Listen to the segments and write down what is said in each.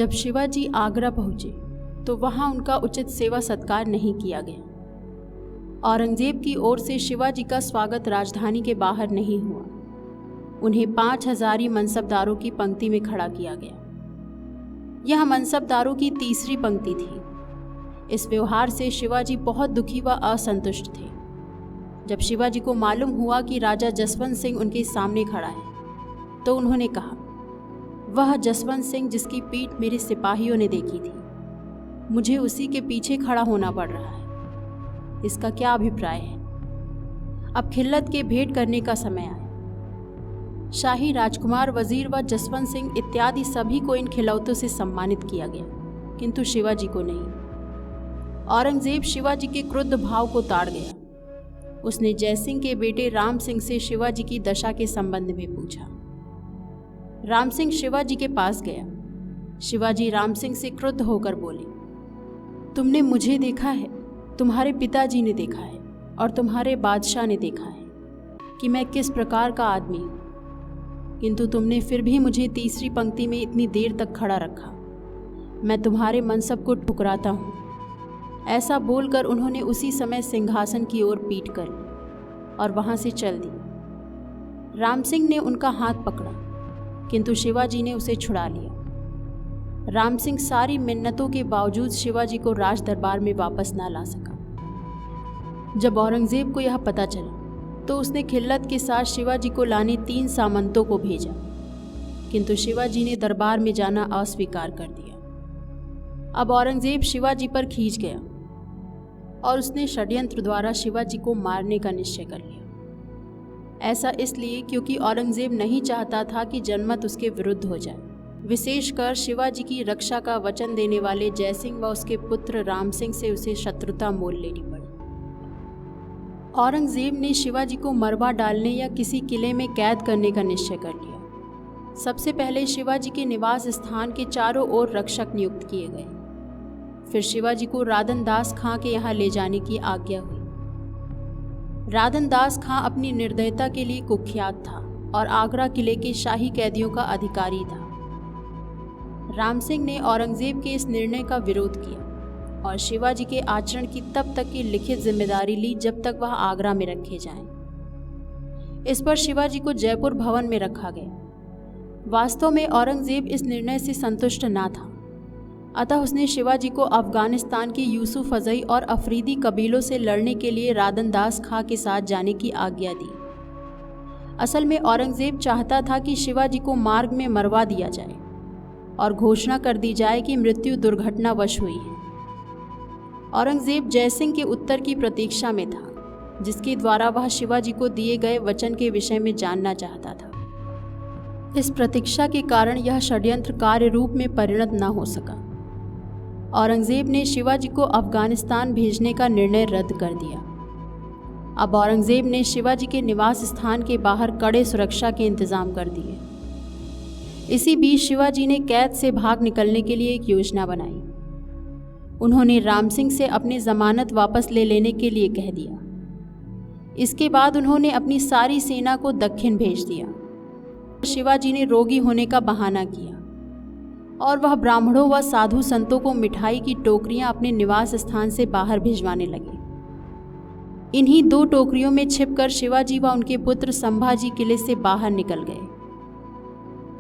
जब शिवाजी आगरा पहुंचे तो वहां उनका उचित सेवा सत्कार नहीं किया गया। औरंगजेब की ओर से शिवाजी का स्वागत राजधानी के बाहर नहीं हुआ। उन्हें 5000 मनसबदारों की पंक्ति में खड़ा किया गया। यह मनसबदारों की तीसरी पंक्ति थी। इस व्यवहार से शिवाजी बहुत दुखी व असंतुष्ट थे। जब शिवाजी को मालूम हुआ कि राजा जसवंत सिंह उनके सामने खड़ा है तो उन्होंने कहा, वह जसवंत सिंह जिसकी पीठ मेरे सिपाहियों ने देखी थी, मुझे उसी के पीछे खड़ा होना पड़ रहा है। इसका क्या अभिप्राय है? अब खिल्लत के भेंट करने का समय आया। शाही राजकुमार, वजीर व जसवंत सिंह इत्यादि सभी को इन खिलौतों से सम्मानित किया गया, किंतु शिवाजी को नहीं। औरंगजेब शिवाजी के क्रुद्ध भाव को ताड़ गया। उसने जयसिंह के बेटे राम सिंह से शिवाजी की दशा के संबंध में पूछा। राम सिंह शिवाजी के पास गया। शिवाजी राम सिंह से क्रुद्ध होकर बोले, तुमने मुझे देखा है, तुम्हारे पिताजी ने देखा है और तुम्हारे बादशाह ने देखा है कि मैं किस प्रकार का आदमी हूँ, किंतु तुमने फिर भी मुझे तीसरी पंक्ति में इतनी देर तक खड़ा रखा। मैं तुम्हारे मनसब को ठुकराता हूँ। ऐसा बोलकर उन्होंने उसी समय सिंहासन की ओर पीठ कर ली और वहां से चल दी। राम सिंह ने उनका हाथ पकड़ा, किंतु शिवाजी ने उसे छुड़ा लिया। राम सिंह सारी मिन्नतों के बावजूद शिवाजी को राज दरबार में वापस ना ला सका। जब औरंगजेब को यह पता चला तो उसने खिल्लत के साथ शिवाजी को लाने 3 सामंतों को भेजा, किंतु शिवाजी ने दरबार में जाना अस्वीकार कर दिया। अब औरंगजेब शिवाजी पर खींच गया और उसने षड्यंत्र द्वारा शिवाजी को मारने का निश्चय कर लिया। ऐसा इसलिए क्योंकि औरंगजेब नहीं चाहता था कि जनमत उसके विरुद्ध हो जाए। विशेषकर शिवाजी की रक्षा का वचन देने वाले जयसिंह व उसके पुत्र राम सिंह से उसे शत्रुता मोल लेनी पड़ी। औरंगजेब ने शिवाजी को मरवा डालने या किसी किले में कैद करने का निश्चय कर लिया। सबसे पहले शिवाजी के निवास स्थान के चारों ओर रक्षक नियुक्त किए गए। फिर शिवाजी को राधन दास खां के यहाँ ले जाने की आज्ञा हुई। राधन दास खां अपनी निर्दयता के लिए कुख्यात था और आगरा किले के शाही कैदियों का अधिकारी था। राम सिंह ने औरंगजेब के इस निर्णय का विरोध किया और शिवाजी के आचरण की तब तक की लिखित जिम्मेदारी ली जब तक वह आगरा में रखे जाएं। इस पर शिवाजी को जयपुर भवन में रखा गया। वास्तव में औरंगजेब इस निर्णय से संतुष्ट ना था, अतः उसने शिवाजी को अफगानिस्तान के यूसुफ अजई और अफरीदी कबीलों से लड़ने के लिए राधन दास खां के साथ जाने की आज्ञा दी। असल में औरंगजेब चाहता था कि शिवाजी को मार्ग में मरवा दिया जाए और घोषणा कर दी जाए कि मृत्यु दुर्घटनावश हुई है। औरंगजेब जयसिंह के उत्तर की प्रतीक्षा में था, जिसके द्वारा वह शिवाजी को दिए गए वचन के विषय में जानना चाहता था। इस प्रतीक्षा के कारण यह षड्यंत्र कार्य रूप में परिणत न हो सका। औरंगजेब ने शिवाजी को अफगानिस्तान भेजने का निर्णय रद्द कर दिया। अब औरंगजेब ने शिवाजी के निवास स्थान के बाहर कड़े सुरक्षा के इंतजाम कर दिए। इसी बीच शिवाजी ने कैद से भाग निकलने के लिए एक योजना बनाई। उन्होंने राम सिंह से अपनी जमानत वापस ले लेने के लिए कह दिया। इसके बाद उन्होंने अपनी सारी सेना को दक्षिण भेज दिया। शिवाजी ने रोगी होने का बहाना किया और वह ब्राह्मणों व साधु संतों को मिठाई की टोकरियां अपने निवास स्थान से बाहर भिजवाने लगे। इन्हीं 2 टोकरियों में छिपकर शिवाजी व उनके पुत्र संभाजी किले से बाहर निकल गए।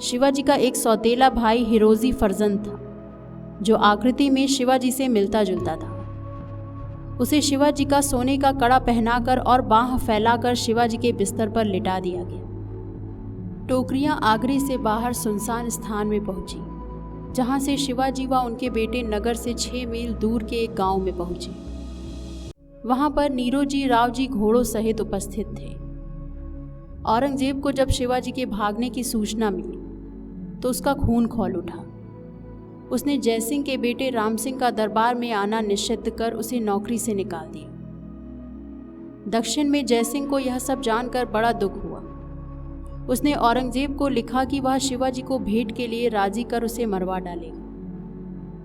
शिवाजी का एक सौतेला भाई हिरोजी फर्जंद था, जो आकृति में शिवाजी से मिलता जुलता था। उसे शिवाजी का सोने का कड़ा पहनाकर और बाह फैलाकर शिवाजी के बिस्तर पर लिटा दिया गया। टोकरियां आगरे से बाहर सुनसान स्थान में पहुंची, जहां से शिवाजी व उनके बेटे नगर से 6 मील दूर के एक गांव में पहुंचे। वहां पर नीरोजी राव जी घोड़ों सहित उपस्थित थे। औरंगजेब को जब शिवाजी के भागने की सूचना मिली तो उसका खून खौल उठा। उसने जयसिंह के बेटे राम सिंह का दरबार में आना निश्चित कर उसे नौकरी से निकाल दिया। दक्षिण में जयसिंह को यह सब जानकर बड़ा दुख हुआ। उसने औरंगजेब को लिखा कि वह शिवाजी को भेंट के लिए राजी कर उसे मरवा डालेगा,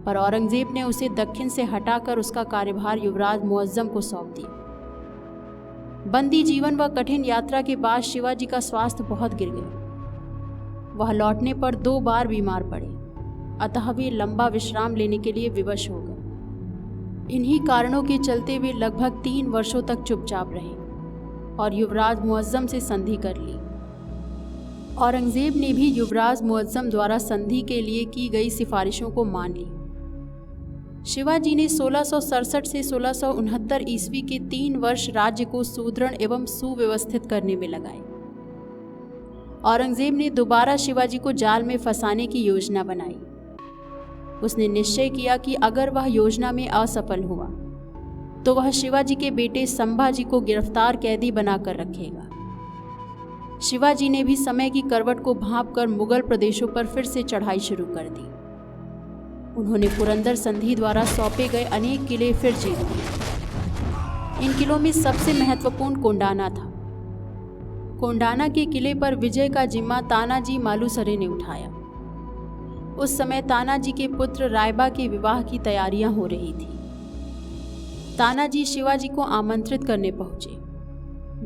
पर औरंगजेब ने उसे दक्षिण से हटाकर उसका कार्यभार युवराज मुअज्जम को सौंप दिया। बंदी जीवन व कठिन यात्रा के बाद शिवाजी का स्वास्थ्य बहुत गिर गया। वह लौटने पर 2 बार बीमार पड़े अतः वे लंबा विश्राम लेने के लिए विवश हो गए। इन्हीं कारणों के चलते वे लगभग 3 वर्षों तक चुपचाप रहे और युवराज मुअज्जम से संधि कर ली। औरंगजेब ने भी युवराज मुअज्जम द्वारा संधि के लिए की गई सिफारिशों को मान ली। शिवाजी ने 1667 से 1669 ईस्वी के 3 वर्ष राज्य को सुदृढ़ एवं सुव्यवस्थित करने में लगाए। औरंगजेब ने दोबारा शिवाजी को जाल में फंसाने की योजना बनाई। उसने निश्चय किया कि अगर वह योजना में असफल हुआ तो वह शिवाजी के बेटे संभाजी को गिरफ्तार कैदी बनाकर रखेगा। शिवाजी ने भी समय की करवट को भांपकर मुगल प्रदेशों पर फिर से चढ़ाई शुरू कर दी। उन्होंने पुरंदर संधि द्वारा सौंपे गए अनेक किले फिर जीत लिए। इन किलों में सबसे महत्वपूर्ण कोंडाना था। कोंडाना के किले पर विजय का जिम्मा तानाजी मालुसरे ने उठाया। उस समय तानाजी के पुत्र रायबा के विवाह की तैयारियां हो रही थी। तानाजी शिवाजी को आमंत्रित करने पहुंचे।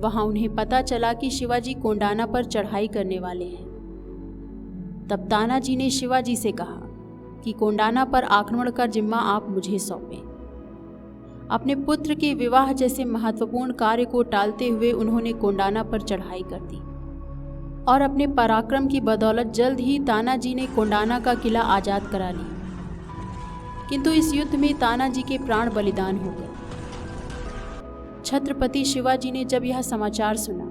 वहां उन्हें पता चला कि शिवाजी कोंडाना पर चढ़ाई करने वाले हैं। तब तानाजी ने शिवाजी से कहा कि कोंडाना पर आक्रमण का जिम्मा आप मुझे सौंपें। अपने पुत्र के विवाह जैसे महत्वपूर्ण कार्य को टालते हुए उन्होंने कोंडाना पर चढ़ाई कर दी और अपने पराक्रम की बदौलत जल्द ही तानाजी ने कोंडाना का किला आज़ाद करा लिया। किंतु इस युद्ध में तानाजी के प्राण बलिदान हो गए। छत्रपति शिवाजी ने जब यह समाचार सुना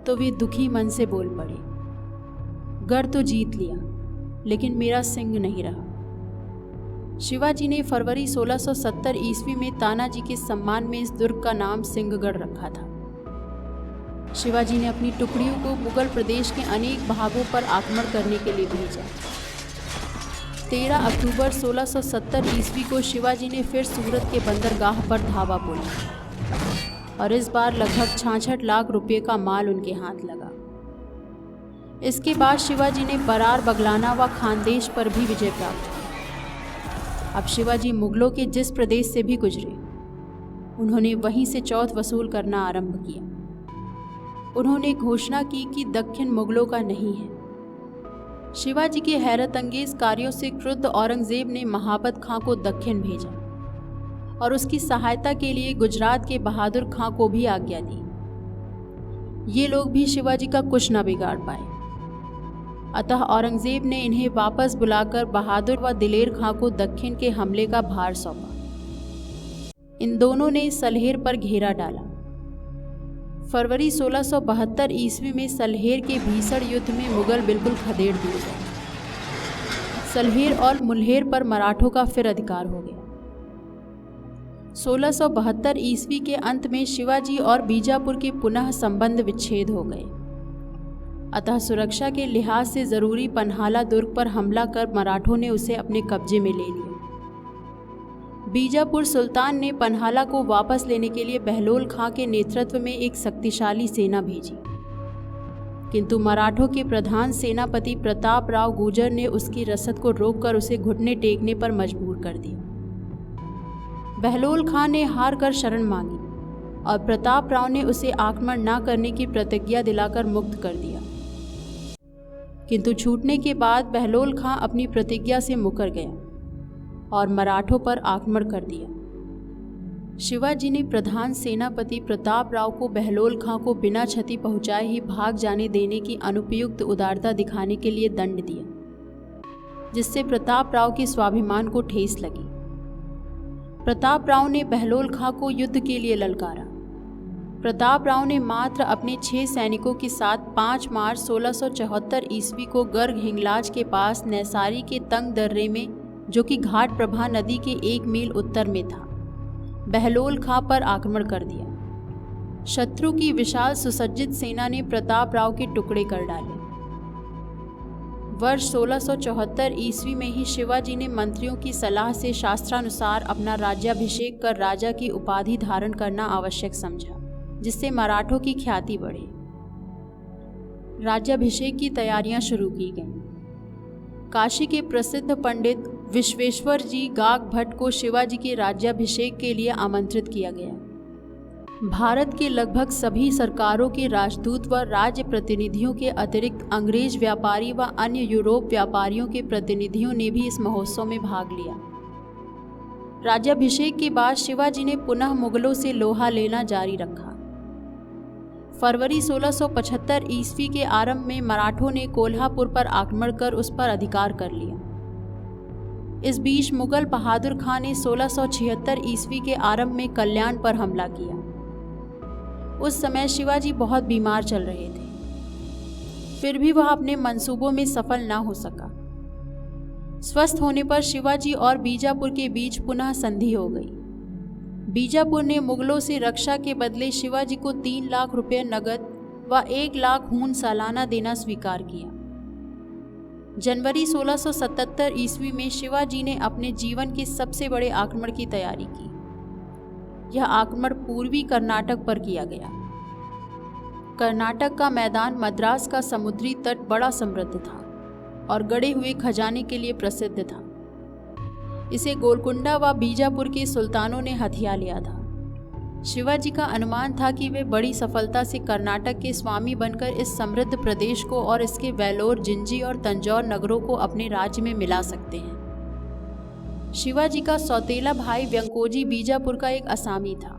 तो वे दुखी मन से बोल पड़े, गढ़ तो जीत लिया लेकिन मेरा सिंह नहीं रहा। शिवाजी ने फरवरी 1670 ईस्वी में तानाजी के सम्मान में इस दुर्ग का नाम सिंहगढ़ रखा था। शिवाजी ने अपनी टुकड़ियों को मुगल प्रदेश के अनेक भागों पर आक्रमण करने के लिए भेजा। 13 अक्टूबर 1670 ईस्वी को शिवाजी ने फिर सूरत के बंदरगाह पर धावा बोला और इस बार लगभग 66 लाख रुपये का माल उनके हाथ लगा। इसके बाद शिवाजी ने बरार, बगलाना व खानदेश पर भी विजय प्राप्त की। अब शिवाजी मुगलों के जिस प्रदेश से भी गुजरे, उन्होंने वहीं से चौथ वसूल करना आरंभ किया। उन्होंने घोषणा की कि दक्षिण मुगलों का नहीं है। शिवाजी के हैरत अंगेज कार्यों से क्रुद्ध औरंगजेब ने महाबत खां को दक्षिण भेजा और उसकी सहायता के लिए गुजरात के बहादुर खां को भी आज्ञा दी। ये लोग भी शिवाजी का कुछ न बिगाड़ पाए। अतः औरंगजेब ने इन्हें वापस बुलाकर बहादुर व दिलेर खां को दक्षिण के हमले का भार सौंपा। इन दोनों ने सलहेर पर घेरा डाला। फरवरी 1672 ईस्वी में सलहेर के भीषण युद्ध में मुगल बिल्कुल खदेड़ दिए गए। सलहेर और मुल्हेर पर मराठों का फिर अधिकार हो गया। 1672 ईस्वी के अंत में शिवाजी और बीजापुर के पुनः संबंध विच्छेद हो गए। अतः सुरक्षा के लिहाज से जरूरी पन्हाला दुर्ग पर हमला कर मराठों ने उसे अपने कब्जे में ले लिया। बीजापुर सुल्तान ने पन्हाला को वापस लेने के लिए बहलोल खां के नेतृत्व में एक शक्तिशाली सेना भेजी, किंतु मराठों के प्रधान सेनापति प्रताप राव गुर्जर ने उसकी रसद को रोककर उसे घुटने टेकने पर मजबूर कर दिया। बहलोल खां ने हार कर शरण मांगी और प्रताप राव ने उसे आक्रमण न करने की प्रतिज्ञा दिलाकर मुक्त कर दिया, किंतु छूटने के बाद बहलोल खां अपनी प्रतिज्ञा से मुकर गया और मराठों पर आक्रमण कर दिया। शिवाजी ने प्रधान सेनापति प्रताप राव को बहलोल खां को बिना क्षति पहुंचाए ही भाग जाने देने की अनुपयुक्त उदारता दिखाने के लिए दंड दिया, जिससे प्रताप राव के स्वाभिमान को ठेस लगी। प्रताप राव ने बहलोल खां को युद्ध के लिए ललकारा। प्रताप राव ने मात्र अपने 6 सैनिकों के साथ 5 मार्च 1674 ईस्वी को गर्ग हिंगलाज के पास नैसारी के तंग दर्रे में, जो कि घाट प्रभा नदी के 1 मील उत्तर में था, बहलोल खां पर आक्रमण कर दिया। शत्रु की विशाल सुसज्जित सेना ने प्रताप राव के टुकड़े कर डाले। वर्ष 1674 ईस्वी में ही शिवाजी ने मंत्रियों की सलाह से शास्त्रानुसार अपना राज्याभिषेक कर राजा की उपाधि धारण करना आवश्यक समझा, जिससे मराठों की ख्याति बढ़े। राज्याभिषेक की तैयारियां शुरू की गईं। काशी के प्रसिद्ध पंडित विश्वेश्वर जी गाग भट्ट को शिवाजी के राज्याभिषेक के लिए आमंत्रित किया गया। भारत के लगभग सभी सरकारों के राजदूत व राज्य प्रतिनिधियों के अतिरिक्त अंग्रेज व्यापारी व अन्य यूरोप व्यापारियों के प्रतिनिधियों ने भी इस महोत्सव में भाग लिया। राज्याभिषेक के बाद शिवाजी ने पुनः मुगलों से लोहा लेना जारी रखा। फरवरी 1675 ईस्वी के आरंभ में मराठों ने कोल्हापुर पर आक्रमण कर उस पर अधिकार कर लिया। इस बीच मुगल बहादुर खान ने 1676 ईस्वी के आरंभ में कल्याण पर हमला किया। उस समय शिवाजी बहुत बीमार चल रहे थे, फिर भी वह अपने मंसूबों में सफल न हो सका। स्वस्थ होने पर शिवाजी और बीजापुर के बीच पुनः संधि हो गई। बीजापुर ने मुगलों से रक्षा के बदले शिवाजी को 3 लाख रुपये नगद व 1 लाख हून सालाना देना स्वीकार किया। जनवरी 1677 ईस्वी में शिवाजी ने अपने जीवन के सबसे बड़े आक्रमण की तैयारी की। यह आक्रमण पूर्वी कर्नाटक पर किया गया। कर्नाटक का मैदान मद्रास का समुद्री तट बड़ा समृद्ध था और गड़े हुए खजाने के लिए प्रसिद्ध था। इसे गोलकुंडा व बीजापुर के सुल्तानों ने हथिया लिया था। शिवाजी का अनुमान था कि वे बड़ी सफलता से कर्नाटक के स्वामी बनकर इस समृद्ध प्रदेश को और इसके वेलोर, जिंजी और तंजौर नगरों को अपने राज्य में मिला सकते हैं। शिवाजी का सौतेला भाई व्यंकोजी बीजापुर का एक असामी था,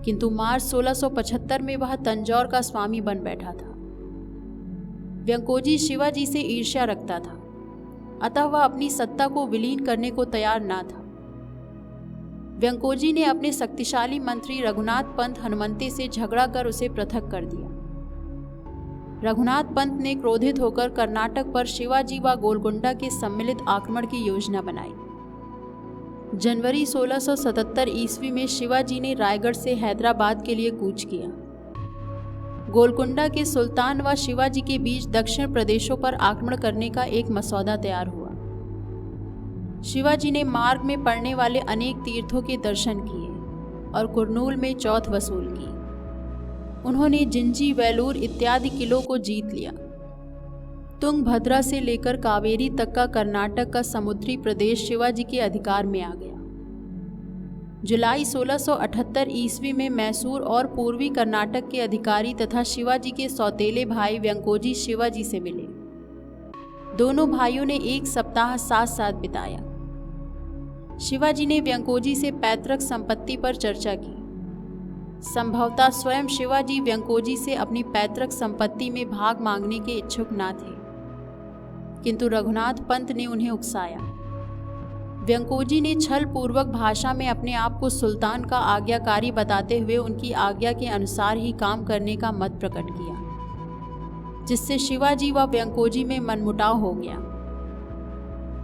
किंतु मार्च 1675 में वह तंजौर का स्वामी बन बैठा था। व्यंकोजी शिवाजी से ईर्ष्या रखता था, अतः वह अपनी सत्ता को विलीन करने को तैयार न था। व्यंकोजी ने अपने शक्तिशाली मंत्री रघुनाथ पंत हनुमंते से झगड़ा कर उसे पृथक कर दिया। रघुनाथ पंत ने क्रोधित होकर कर्नाटक पर शिवाजी व गोलकुंडा के सम्मिलित आक्रमण की योजना बनाई। जनवरी 1677 ईस्वी में शिवाजी ने रायगढ़ से हैदराबाद के लिए कूच किया। गोलकुंडा के सुल्तान व शिवाजी के बीच दक्षिण प्रदेशों पर आक्रमण करने का एक मसौदा तैयार हुआ। शिवाजी ने मार्ग में पड़ने वाले अनेक तीर्थों के दर्शन किए और कुरनूल में चौथ वसूल की। उन्होंने जिंजी, वेलूर इत्यादि किलों को जीत लिया। तुंगभद्रा से लेकर कावेरी तक का कर्नाटक का समुद्री प्रदेश शिवाजी के अधिकार में आ गया। जुलाई 1678 ईस्वी में मैसूर और पूर्वी कर्नाटक के अधिकारी तथा शिवाजी के सौतेले भाई व्यंकोजी शिवाजी से मिले। दोनों भाइयों ने एक सप्ताह साथ साथ बिताया। शिवाजी ने व्यंकोजी से पैतृक संपत्ति पर चर्चा की। संभवतः स्वयं शिवाजी व्यंकोजी से अपनी पैतृक संपत्ति में भाग मांगने के इच्छुक न थे, किंतु रघुनाथ पंत ने उन्हें उकसाया। व्यंकोजी ने छल पूर्वक भाषा में अपने आप को सुल्तान का आज्ञाकारी बताते हुए उनकी आज्ञा के अनुसार ही काम करने का मत प्रकट किया, जिससे शिवाजी व व्यंकोजी में मनमुटाव हो गया।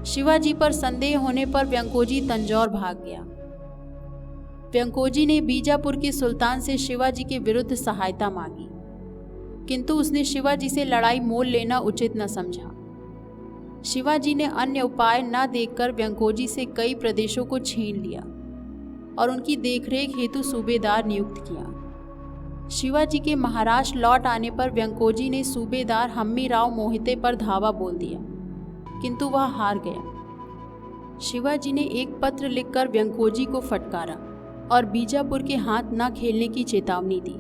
शिवाजी पर संदेह होने पर व्यंकोजी तंजौर भाग गया। व्यंकोजी ने बीजापुर के सुल्तान से शिवाजी के विरुद्ध सहायता मांगी, किंतु उसने शिवाजी से लड़ाई मोल लेना उचित न समझा। शिवाजी ने अन्य उपाय न देखकर व्यंकोजी से कई प्रदेशों को छीन लिया और उनकी देखरेख हेतु सूबेदार नियुक्त किया। शिवाजी के महाराष्ट्र लौट आने पर व्यंकोजी ने सूबेदार हम्मीराव मोहिते पर धावा बोल दिया, किंतु वह हार गया। शिवाजी ने एक पत्र लिखकर व्यंकोजी को फटकारा और बीजापुर के हाथ न खेलने की चेतावनी दी।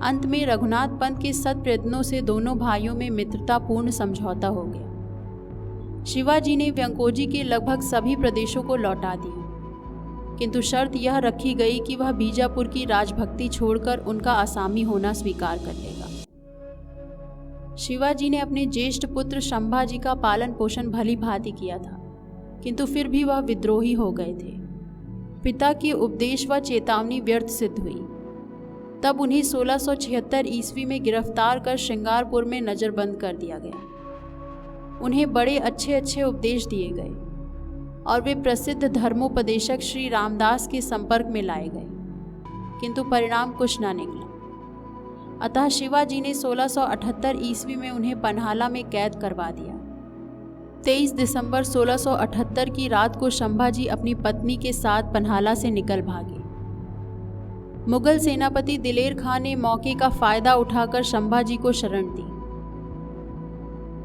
अंत में रघुनाथ पंत के सत प्रयत्नों से दोनों भाइयों में मित्रतापूर्ण समझौता हो गया। शिवाजी ने व्यंकोजी के लगभग सभी प्रदेशों को लौटा दिया, किंतु शर्त यह रखी गई कि वह बीजापुर की राजभक्ति छोड़कर उनका असामी होना स्वीकार कर लेगा। शिवाजी ने अपने ज्येष्ठ पुत्र संभाजी का पालन पोषण भली भांति किया था, किंतु फिर भी वह विद्रोही हो गए थे। पिता के उपदेश व चेतावनी व्यर्थ सिद्ध हुई। तब उन्हें 1676 ईस्वी में गिरफ्तार कर श्रृंगारपुर में नजरबंद कर दिया गया। उन्हें बड़े अच्छे अच्छे उपदेश दिए गए और वे प्रसिद्ध धर्मोपदेशक श्री रामदास के संपर्क में लाए गए, किंतु परिणाम कुछ न निकला। अतः शिवाजी ने 1678 ईस्वी में उन्हें पन्हाला में कैद करवा दिया। 23 दिसंबर 1678 की रात को संभाजी अपनी पत्नी के साथ पन्हाला से निकल भागे। मुगल सेनापति दिलेर खां ने मौके का फायदा उठाकर संभाजी को शरण दी।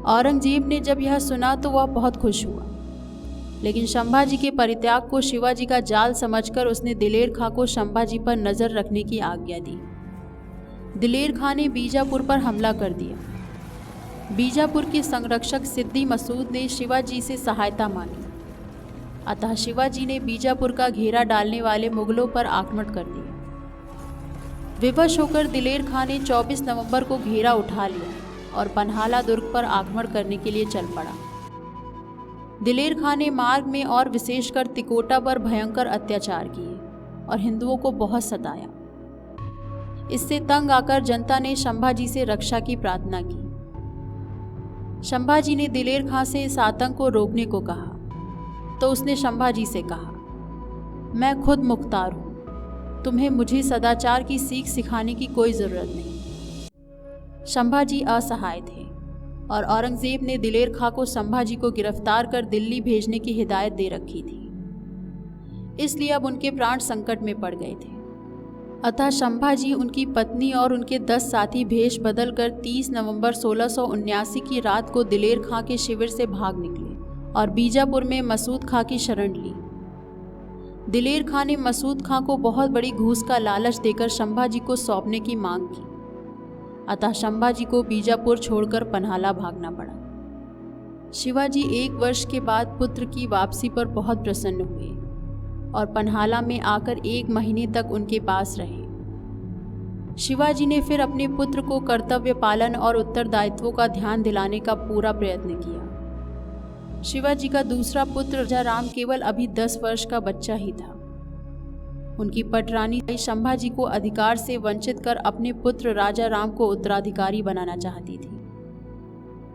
औरंगजेब ने जब यह सुना तो वह बहुत खुश हुआ। लेकिन संभाजी के परित्याग को शिवाजी का जाल समझकर उसने दिलेर खां को संभाजी पर नजर रखने की आज्ञा दी। दिलेर खां ने बीजापुर पर हमला कर दिया। बीजापुर के संरक्षक सिद्दी मसूद ने शिवाजी से सहायता मांगी, अतः शिवाजी ने बीजापुर का घेरा डालने वाले मुगलों पर आक्रमण कर दिया। विवश होकर दिलेर खां ने 24 नवंबर को घेरा उठा लिया और पन्हाला दुर्ग पर आक्रमण करने के लिए चल पड़ा। दिलेर खां ने मार्ग में और विशेषकर तिकोटा पर भयंकर अत्याचार किए और हिंदुओं को बहुत सताया। इससे तंग आकर जनता ने संभाजी से रक्षा की प्रार्थना की। संभाजी ने दिलेर खां से इस आतंक को रोकने को कहा, तो उसने संभाजी से कहा, मैं खुद मुख्तार हूं, तुम्हें मुझे सदाचार की सीख सिखाने की कोई जरूरत नहीं। संभाजी असहाय थे और औरंगजेब ने दिलेर खां को संभाजी को गिरफ्तार कर दिल्ली भेजने की हिदायत दे रखी थी, इसलिए अब उनके प्राण संकट में पड़ गए थे। अतः संभाजी, उनकी पत्नी और उनके 10 साथी भेष बदलकर 30 नवंबर 1679 की रात को दिलेर खां के शिविर से भाग निकले और बीजापुर में मसूद खां की शरण ली। दिलेर खां ने मसूद खां को बहुत बड़ी घूस का लालच देकर संभाजी को सौंपने की मांग की, अतः संभाजी को बीजापुर छोड़कर पन्हाला भागना पड़ा। शिवाजी 1 वर्ष के बाद पुत्र की वापसी पर बहुत प्रसन्न हुए और पन्हाला में आकर 1 महीने तक उनके पास रहे। शिवाजी ने फिर अपने पुत्र को कर्तव्य पालन और उत्तरदायित्वों का ध्यान दिलाने का पूरा प्रयत्न किया। शिवाजी का दूसरा पुत्र राजा राम केवल अभी 10 वर्ष का बच्चा ही था। उनकी पटरानी संभाजी को अधिकार से वंचित कर अपने पुत्र राजा राम को उत्तराधिकारी बनाना चाहती थी।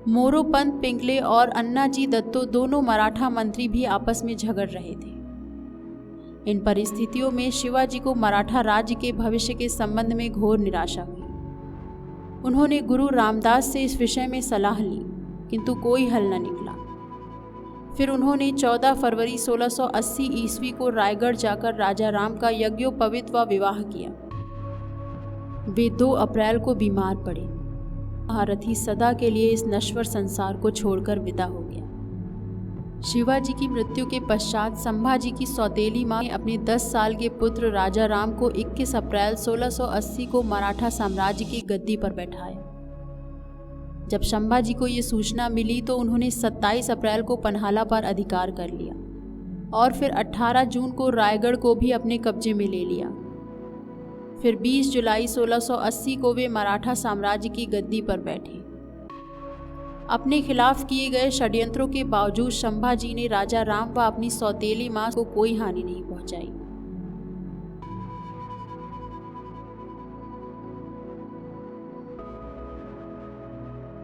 मोरोपंत पिंगले और अन्नाजी दत्तो दोनों मराठा मंत्री भी आपस में झगड़ रहे थे। इन परिस्थितियों में शिवाजी को मराठा राज्य के भविष्य के संबंध में घोर निराशा हुई। उन्होंने गुरु रामदास से इस विषय में सलाह ली, किंतु कोई हल न निकला। फिर उन्होंने 14 फरवरी 1680 ईस्वी को रायगढ़ जाकर राजा राम का यज्ञोपवीत व विवाह किया। वे 2 अप्रैल को बीमार पड़े। महारथी सदा के लिए इस नश्वर संसार को छोड़कर विदा हो गया। शिवाजी की मृत्यु के पश्चात संभाजी की सौतेली मां ने अपने 10 साल के पुत्र राजा राम को 21 अप्रैल 1680 को मराठा साम्राज्य की गद्दी पर बैठाया। जब संभाजी को ये सूचना मिली तो उन्होंने 27 अप्रैल को पन्हाला पर अधिकार कर लिया और फिर 18 जून को रायगढ़ को भी अपने कब्जे में ले लिया। फिर 20 जुलाई 1680 को वे मराठा साम्राज्य की गद्दी पर बैठे। अपने खिलाफ किए गए षड्यंत्रों के बावजूद संभाजी ने राजा राम व अपनी सौतेली मां को कोई हानि नहीं पहुंचाई।